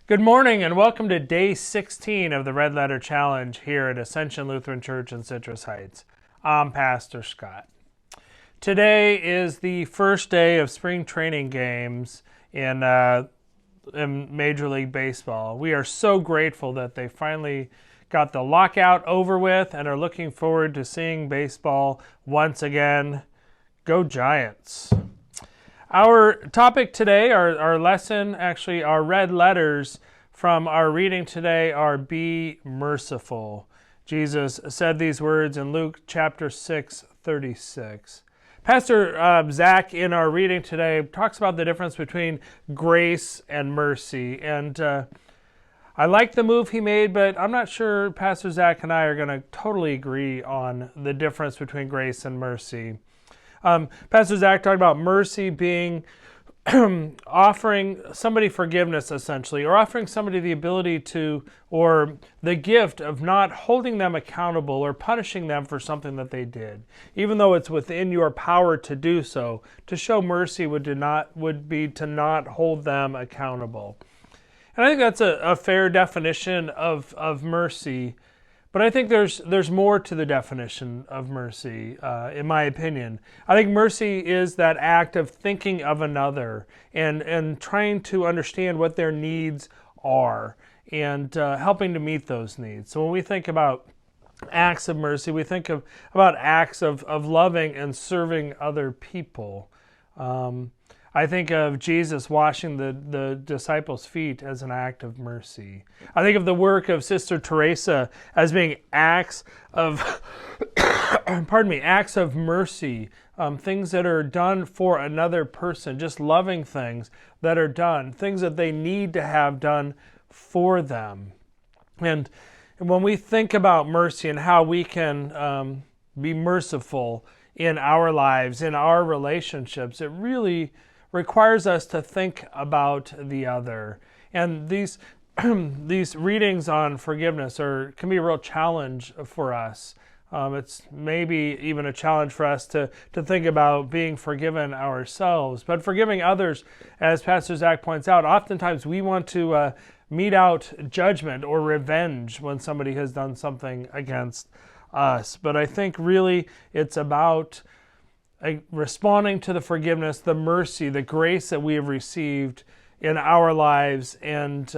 Good morning and welcome to day 16 of the Red Letter Challenge here at Ascension Lutheran Church in Citrus Heights. I'm Pastor Scott. Today is the first day of spring training games in Major League Baseball. We are so grateful that they finally got the lockout over with and are looking forward to seeing baseball once again. Go Giants! Our topic today, our lesson, actually our red letters from our reading today are be merciful. Jesus said these words in Luke chapter 6:36. Pastor Zach in our reading today talks about the difference between grace and mercy. And I like the move he made, but I'm not sure Pastor Zach and I are going to totally agree on the difference between grace and mercy. Pastor Zach talked about mercy being offering somebody forgiveness, essentially, or offering somebody the ability to, or the gift of not holding them accountable or punishing them for something that they did, even though it's within your power to do so. To show mercy would be to not hold them accountable. And I think that's a fair definition of mercy. But I think there's more to the definition of mercy, in my opinion. I think mercy is that act of thinking of another and trying to understand what their needs are and helping to meet those needs. So when we think about acts of mercy, we think about acts of loving and serving other people. I think of Jesus washing the disciples' feet as an act of mercy. I think of the work of Sister Teresa as being acts of, acts of mercy, things that are done for another person, just loving things that are done, things that they need to have done for them. And when we think about mercy and how we can be merciful in our lives, in our relationships, it really requires us to think about the other. And these readings on forgiveness can be a real challenge for us. It's maybe even a challenge for us to think about being forgiven ourselves. But forgiving others, as Pastor Zach points out, oftentimes we want to mete out judgment or revenge when somebody has done something against us. But I think really it's about responding to the forgiveness, the mercy, the grace that we have received in our lives, and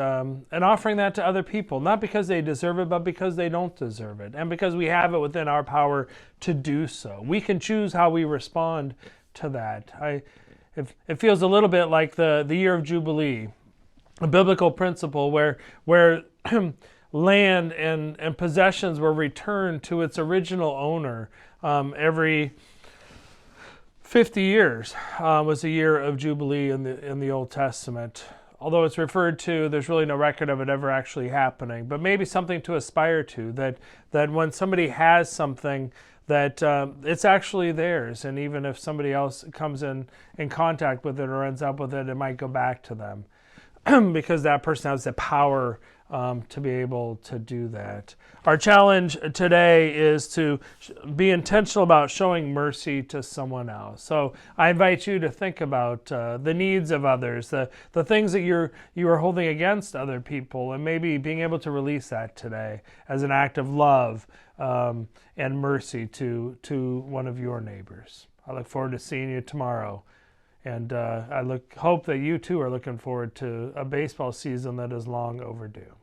offering that to other people, not because they deserve it, but because they don't deserve it, and because we have it within our power to do so. We can choose how we respond to that. It feels a little bit like the year of Jubilee, a biblical principle where land and possessions were returned to its original owner every 50 years was a year of Jubilee in the Old Testament. Although it's referred to, there's really no record of it ever actually happening. But maybe something to aspire to, that when somebody has something, that it's actually theirs. And even if somebody else comes in contact with it or ends up with it, it might go back to them. Because that person has the power to be able to do that. Our challenge today is to be intentional about showing mercy to someone else. So I invite you to think about the needs of others, the things that you are holding against other people, and maybe being able to release that today as an act of love and mercy to one of your neighbors. I look forward to seeing you tomorrow. And I hope that you too are looking forward to a baseball season that is long overdue.